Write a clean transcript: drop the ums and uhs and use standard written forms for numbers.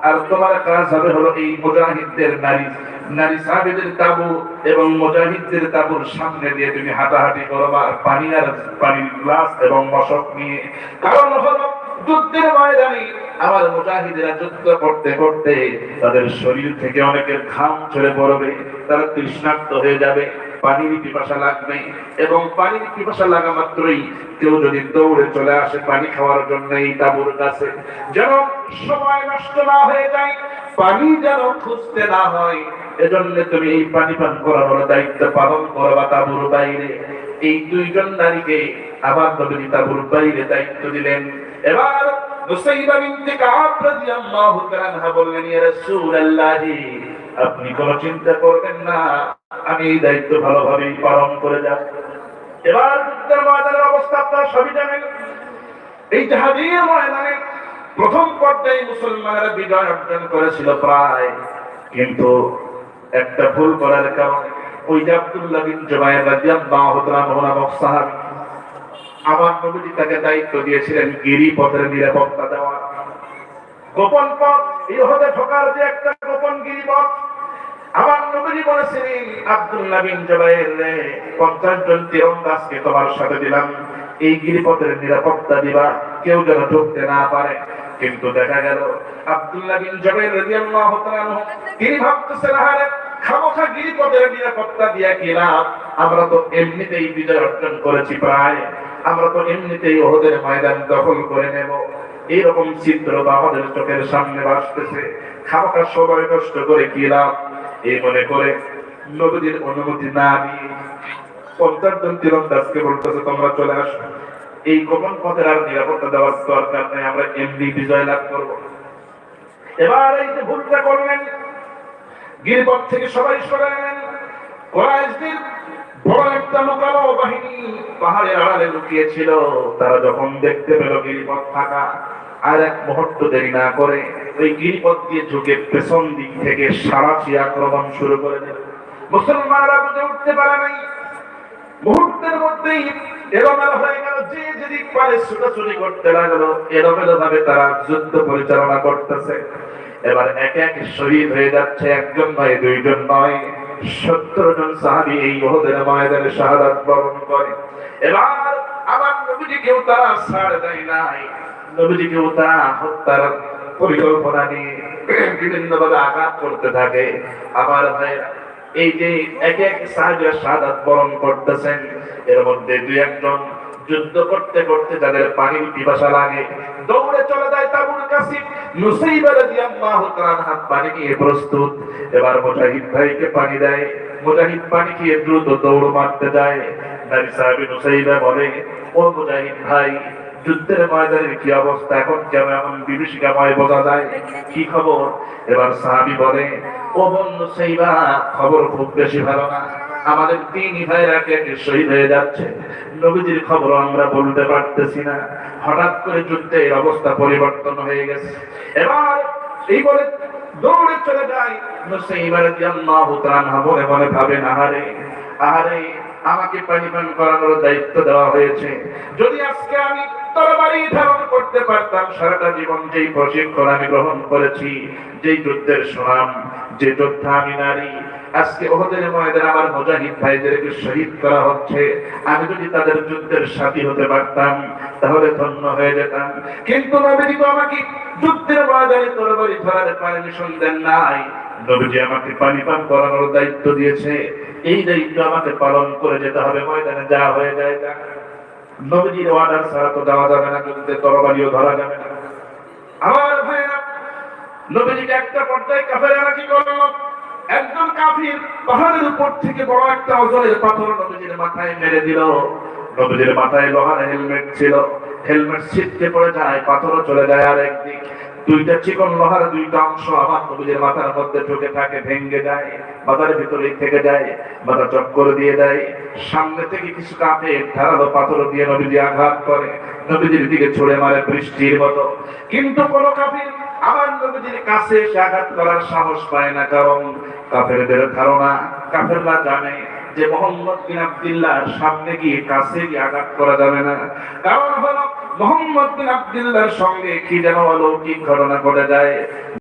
আর তোমার কাজ হবে হলো এই মুজাহিদদের নারী সাহাবীদের তাবু এবং মুজাহিদদের তাবুর সামনে দিয়ে তুমি হাঁটাহাঁটি করবা পানির গ্লাস এবং মশক নিয়ে। কারণ হলো যুদ্ধের ময়দানে আমার মুজাহিদেরা যুদ্ধ করতে করতে তাদের শরীর থেকে অনেকের ঘাম ঝরে পড়বে, তারা তৃষ্ণার্ত হয়ে যাবে, পানির পিপাসা লাগবে, এবং পানির পিপাসা লাগা মাত্রই কেউ যদি দৌড়ে চলে আসে পানি খাওয়ার জন্য এই তাঁবুর কাছে, যেন সময় নষ্ট না হয়ে যায়, পানি যেন খুঁজতে না হয়, এজন্য তুমি এই পানি পান করানোর দায়িত্ব পালন করবা তাঁবুর বাইরে। এই দুইজন নারীকে আবার নবী তাঁবুর বাইরে দায়িত্ব দিলেন। এবার নুসাইবা বিনতে কাব রাদিয়াল্লাহু তাআলা বললেন, ইয়া রাসূলুল্লাহ, আপনি কোনো চিন্তা করবেন না, আমি এই দায়িত্ব ভালোভাবেই পালন করে যাব। এবার যুদ্ধের ময়দানের অবস্থা আপনারা সবই জানেন। এই জিহাদের ময়দানে প্রথম পর্যায়ে মুসলমানরা বিজয় অর্জন করেছিল প্রায়, কিন্তু একটা ভুল করার কারণে ওই যে আব্দুল্লাহ বিন জুবায়ের রাদিয়াল্লাহু তাআলা নামক সাহাবী, আমার নবীজি তাকে দায়িত্ব দিয়েছিলেন গিরিপথের নিরাপত্তা দেওয়া। গোপন পথ, ইহুদে ঢোকার যে একটা গোপন গিরিপথ, আমার নবীজি বলেছিলেন আব্দুল্লাহ বিন জুবায়ের রে, 50 জন তীরন্দাজকে তোমার সাথে দিলাম, এই গিরিপথের নিরাপত্তা দিবা, কেউ যেন ঢুকতে না পারে। কিন্তু দেখা গেল আব্দুল্লাহ বিন জুবায়ের রাদিয়াল্লাহু তাআলা তিনি ভাবতেছেন, আরে খামোখা গিরিপথের নিরাপত্তা দিয়া কি লাভ, আমরা তো এমনিতেই বিজয় অর্জন করেছি প্রায়, আমরা তো এমনিতেই ওহদের ময়দান দখল করে নেব, এইরকম চিত্র আমাদের চোখের সামনে ভাসতেছে, খামোখা সময় নষ্ট করে কি লাভ, এই মনে করে নবীর অনুমতি না নিয়ে 50 জন তীরন্দাজকে বলতেছে তোমরা চলে আসো, এই গোপন পথের আর নিরাপত্তা দেওয়ার দরকার নেই, আমরা এমনি বিজয় লাভ করব। এবার এই যে ভুলটা করলেন, গিরিপথ থেকে সবাই সরে এলেন। কুরাইশদের বড় একটা লুকানো বাহিনী পাহাড়ের আড়ালে লুকিয়েছিল, তারা যখন দেখতে পেল গিরিপথ ফাঁকা, আর এক মুহূর্ত দেরি না করে ওই গিরিপথ দিয়ে ঝুঁকে পেছন দিক থেকে সারাশি আক্রমণ শুরু করে দিল। মুসলমানরা বুঝে উঠতে পারে নাই, মুহূর্তের মধ্যেই এলোমেলো হয়ে গেল, যে যেদিক পারে ছুটাছুটি করতে লাগলো, এলোমেলো ভাবে তারা যুদ্ধ পরিচালনা করতেছে। এবার একে একে শহীদ হয়ে যাচ্ছে, একজন নয়, দুইজন নয়, 70 জন সাহাবী এই উহুদের ময়দানে শাহাদাত বরণ করে। এবার আমার নবীজিকেও তারা ছাড় দেয় নাই, নবীজিকেও তারা হত্যার পরিকল্পনা নিয়ে বিভিন্নভাবে আঘাত করতে থাকে। আমার ভাইরা, এই যে একে একে সাহাবীরা শাহাদাত বরণ করতেছেন, এর মধ্যে দুই একজন যুদ্ধ করতে করতে যাদের পানির পিপাসা লাগে দৌড়ে চলে যায় তাঁবুর কাছে। নুসাইবা রাদিয়াল্লাহু তাআলা হাত পানি নিয়ে প্রস্তুত, এবার মুজাহিদ ভাইকে পানি দেয়, মুজাহিদ পানি খেয়ে দ্রুত দৌড় মারতে যায়। নারী সাহাবী নুসাইবা বলে, ও মুজাহিদ ভাই, যুদ্ধের ময়দানের কি অবস্থা, এখন কেমন এমন বিভীষিকাময় বোঝা যায়, কি খবর? এবার সাহাবী বলে, ও বোন নুসাইবা, খবর খুব বেশি ভালো না, আমাদের 3 ভাইরা একে একে শহীদ হয়ে যাচ্ছে, নবীজির খবর আমরা বলতে পারতেছি না, হঠাৎ করে যুদ্ধের অবস্থা পরিবর্তন হয়ে গেছে। এবার এই বলে দৌড়ে চলে যায় নুসাইবা রাদিয়াল্লাহু তাআলা, মনে মনে ভাবেন, আহারে আহারে, আমাকে পানি পান করানোর দায়িত্ব দেওয়া হয়েছে, যদি আজকে আমি তরবারি ধারণ করতে পারতাম, সারাটা জীবন যেই প্রশিক্ষণ আমি গ্রহণ করেছি, যেই যুদ্ধের সুনাম, যে যোদ্ধা আমি নারী, আজকে ওহদের ময়দানে আমার মুজাহিদ ভাইদেরকে শহীদ করা হচ্ছে, আমি যদি তাদের যুদ্ধের সাথী হতে পারতাম তাহলে ধন্য হয়ে যেতাম। কিন্তু নবীজি তো আমাকে যুদ্ধের ময়দানে তরবারি ধরার পারমিশন দেন নাই, নবীজি আমাকে পানি পান করানোর দায়িত্ব দিয়েছে, এই দায়িত্ব আমাকে পালন করে যেতে হবে, ময়দানে যা হয়ে যায় যাক। নবীজির অর্ডার ছাড়া তো যাওয়া যাবে না, যুদ্ধে তরবারিও ধরা যাবে না। আমার ভাইরা, নবীজিকে একটা পর্যায়ে কাফেররা কি করলো, একজন কাফির পাহাড়ের উপর থেকে বড় একটা ওজনের পাথর নবীজির মাথায় মেরে দিল। নবীজির মাথায় লোহার হেলমেট ছিল, হেলমেট ছিটকে পড়ে যায়, পাথরও চলে যায় আর একদিক, দুইটা চিকন লোহার দুইটা অংশ আমার নবীজির মাথার মধ্যে ঢুকে থাকে, ভেঙে যায়, মাথার ভিতরেই থেকে যায়, মাথা চক্কর দিয়ে দেয়। সামনে থেকে কিছু কাফের ধারালো পাথর দিয়ে নবীজি আঘাত করে, নবীজির দিকে ছুড়ে মারে বৃষ্টির মতো, কিন্তু কোন কাফির আমার নবীজির কাছে এসে আঘাত করার সাহস পায় না, কারণ কাফেরদের ধারণা, কাফেররা জানে যে মুহাম্মদ বিন আব্দুল্লাহর সামনে গিয়ে কাছে গিয়ে আঘাত করা যাবে না, কারণ হলো মুহাম্মদ বিন আব্দুল্লাহর সঙ্গে কি যেন অলৌকিক ঘটনা ঘটে যায়।